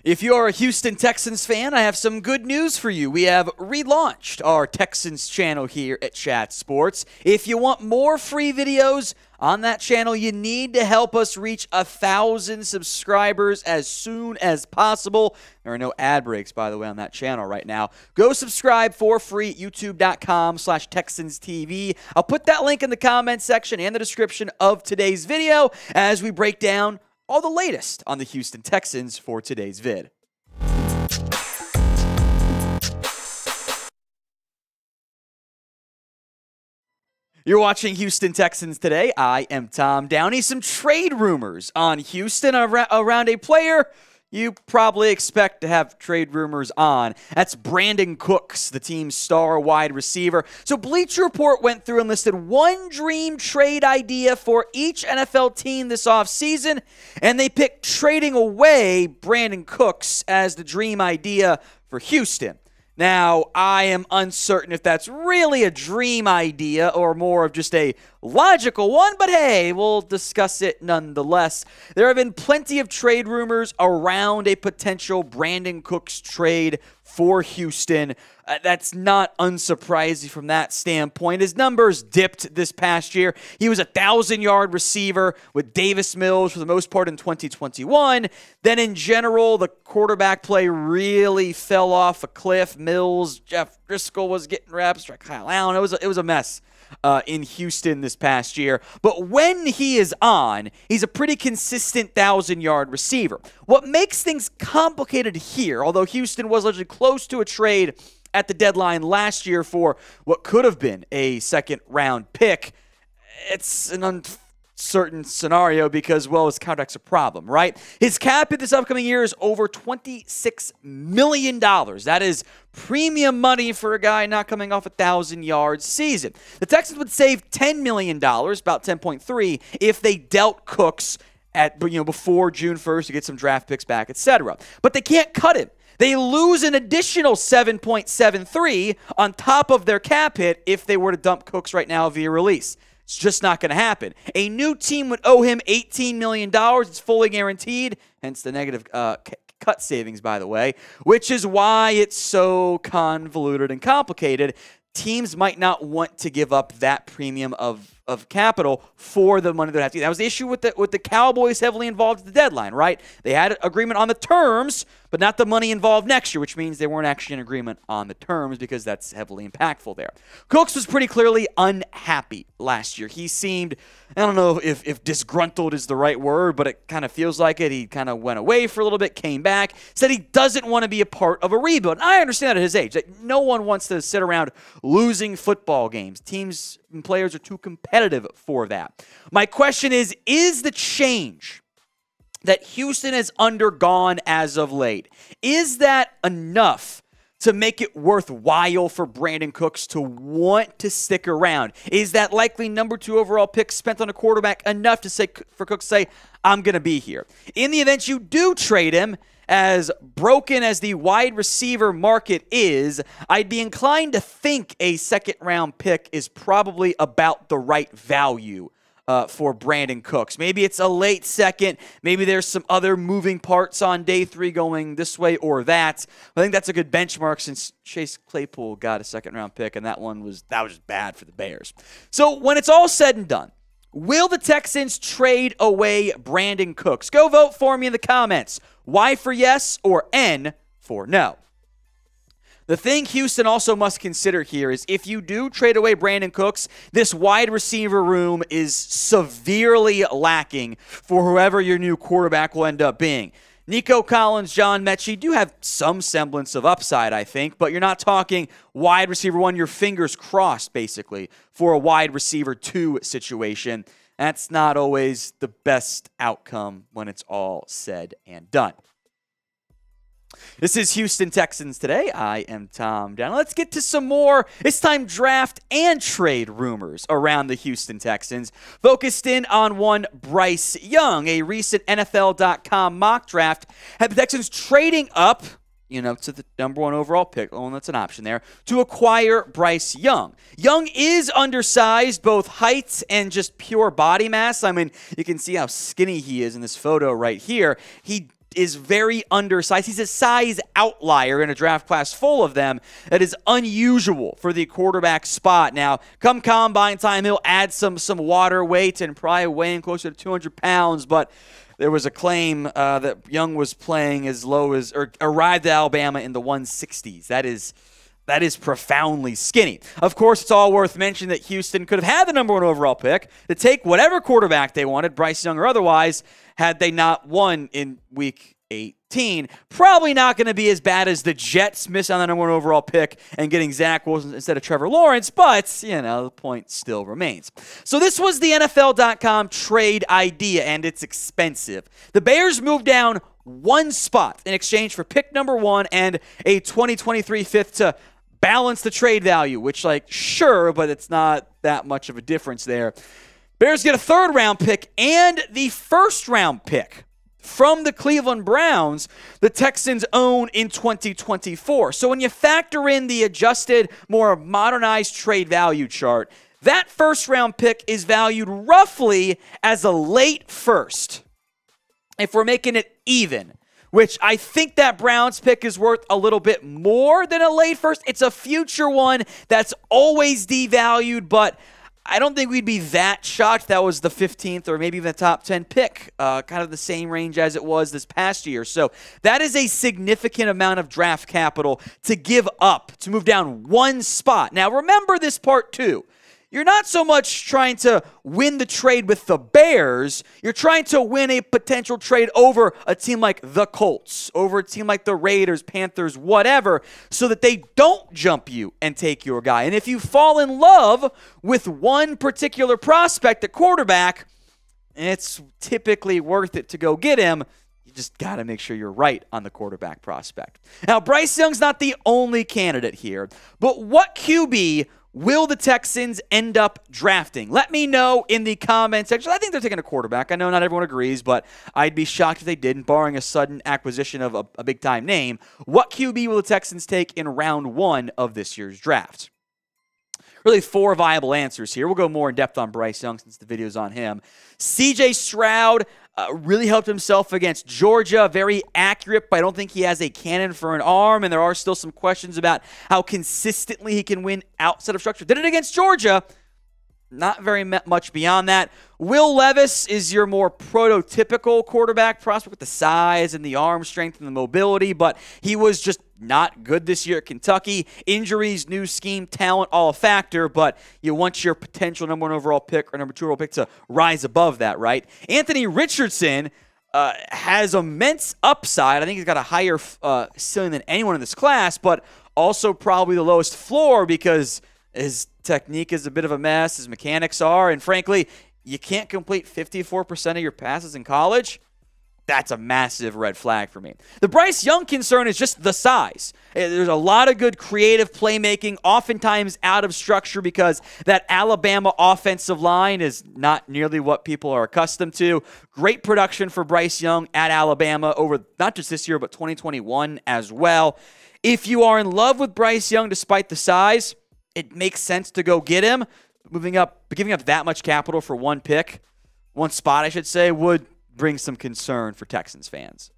If you're a Houston Texans fan, I have some good news for you. We have relaunched our Texans channel here at Chat Sports. If you want more free videos on that channel, you need to help us reach 1,000 subscribers as soon as possible. There are no ad breaks, by the way, on that channel right now. Go subscribe for free at youtube.com/TexansTV. I'll put that link in the comment section and the description of today's video as we break down all the latest on the Houston Texans for today's vid. You're watching Houston Texans Today. I am Tom Downey. Some trade rumors on Houston around a player you probably expect to have trade rumors on. That's Brandin Cooks, the team's star wide receiver. So Bleacher Report went through and listed one dream trade idea for each NFL team this offseason, and they picked trading away Brandin Cooks as the dream idea for Houston. Now, I am uncertain if that's really a dream idea or more of just a logical one, but hey, we'll discuss it nonetheless. There have been plenty of trade rumors around a potential Brandin Cooks trade for Houston. That's not unsurprising from that standpoint. His numbers dipped this past year. He was a 1,000-yard receiver with Davis Mills for the most part in 2021. Then in general, the quarterback play really fell off a cliff. Mills, Jeff Driscoll was getting reps, Kyle Allen. It was a mess in Houston this past year. But when he is on, he's a pretty consistent 1,000-yard receiver. What makes things complicated here, although Houston was literally close to a trade at the deadline last year for what could have been a second-round pick, it's an uncertain scenario because, well, his contract's a problem, right? His cap hit this upcoming year is over $26 million. That is premium money for a guy not coming off a 1,000-yard season. The Texans would save $10 million, about 10.3, if they dealt Cooks at before June 1st to get some draft picks back, etc. But they can't cut him. They lose an additional 7.73 on top of their cap hit if they were to dump Cooks right now via release. It's just not going to happen. A new team would owe him $18 million. It's fully guaranteed, hence the negative cut savings, by the way, which is why it's so convoluted and complicated. Teams might not want to give up that premium of capital for the money they have to get. That was the issue with the Cowboys heavily involved at the deadline, right? They had an agreement on the terms, but not the money involved next year, which means they weren't actually in agreement on the terms because that's heavily impactful there. Cooks was pretty clearly unhappy last year. He seemed, I don't know if disgruntled is the right word, but it kind of feels like it. He kind of went away for a little bit, came back, said he doesn't want to be a part of a rebuild. And I understand at his age that no one wants to sit around losing football games. Teams and players are too competitive for that. My question is the change that Houston has undergone as of late, is that enough to make it worthwhile for Brandin Cooks to want to stick around? Is that likely number 2 overall pick spent on a quarterback enough to say for Cooks to say, I'm going to be here? In the event you do trade him, as broken as the wide receiver market is, I'd be inclined to think a second-round pick is probably about the right value for Brandin Cooks. Maybe it's a late second. Maybe there's some other moving parts on day 3 going this way or that. I think that's a good benchmark since Chase Claypool got a second-round pick, and that was just bad for the Bears. So when it's all said and done, will the Texans trade away Brandin Cooks? Go vote for me in the comments. Y for yes or N for no. The thing Houston also must consider here is if you do trade away Brandin Cooks, this wide receiver room is severely lacking for whoever your new quarterback will end up being. Nico Collins, John Mechie do have some semblance of upside, I think, but you're not talking wide receiver 1, your fingers crossed, basically, for a wide receiver 2 situation. That's not always the best outcome when it's all said and done. This is Houston Texans Today. I am Tom Downey. Let's get to some more, this time draft and trade rumors around the Houston Texans. Focused in on one Bryce Young, a recent NFL.com mock draft had the Texans trading up, to the number 1 overall pick. Oh, that's an option there, to acquire Bryce Young. Young is undersized, both height and just pure body mass. I mean, you can see how skinny he is in this photo right here. He is very undersized. He's a size outlier in a draft class full of them that is unusual for the quarterback spot. Now, come combine time, he'll add some water weight and probably weighing closer to 200 pounds, but there was a claim that Young was playing as low as, or arrived at Alabama in the 160s. That is profoundly skinny. Of course, it's all worth mentioning that Houston could have had the number 1 overall pick to take whatever quarterback they wanted, Bryce Young or otherwise, had they not won in Week 18. Probably not going to be as bad as the Jets missing on the number 1 overall pick and getting Zach Wilson instead of Trevor Lawrence, but, the point still remains. So this was the NFL.com trade idea, and it's expensive. The Bears moved down 1 spot in exchange for pick number 1 and a 2023 fifth to balance the trade value, which, sure, but it's not that much of a difference there. Bears get a 3rd round pick and the 1st round pick from the Cleveland Browns, the Texans own in 2024. So when you factor in the adjusted, more modernized trade value chart, that 1st round pick is valued roughly as a late first. If we're making it even, which I think that Browns pick is worth a little bit more than a late first. It's a future one that's always devalued, but I don't think we'd be that shocked if that was the 15th or maybe even the top 10 pick, kind of the same range as it was this past year. So that is a significant amount of draft capital to give up, to move down 1 spot. Now, remember this part too. You're not so much trying to win the trade with the Bears. You're trying to win a potential trade over a team like the Colts, over a team like the Raiders, Panthers, whatever, so that they don't jump you and take your guy. And if you fall in love with one particular prospect at quarterback, it's typically worth it to go get him. You just got to make sure you're right on the quarterback prospect. Now, Bryce Young's not the only candidate here, but what QB will the Texans end up drafting? Let me know in the comment section. I think they're taking a quarterback. I know not everyone agrees, but I'd be shocked if they didn't, barring a sudden acquisition of a big-time name. What QB will the Texans take in round 1 of this year's draft? Really 4 viable answers here. We'll go more in depth on Bryce Young since the video's on him. C.J. Stroud really helped himself against Georgia. Very accurate, but I don't think he has a cannon for an arm, and there are still some questions about how consistently he can win outside of structure. Did it against Georgia. Not very much beyond that. Will Levis is your more prototypical quarterback prospect with the size and the arm strength and the mobility, but he was just not good this year at Kentucky. Injuries, new scheme, talent, all a factor, but you want your potential number 1 overall pick or number 2 overall pick to rise above that, right? Anthony Richardson has immense upside. I think he's got a higher ceiling than anyone in this class, but also probably the lowest floor because his technique is a bit of a mess, his mechanics are, and frankly, you can't complete 54% of your passes in college. That's a massive red flag for me. The Bryce Young concern is just the size. There's a lot of good creative playmaking, oftentimes out of structure because that Alabama offensive line is not nearly what people are accustomed to. Great production for Bryce Young at Alabama over not just this year, but 2021 as well. If you are in love with Bryce Young despite the size, it makes sense to go get him. Giving up that much capital for 1 pick, 1 spot, I should say, would bring some concern for Texans fans.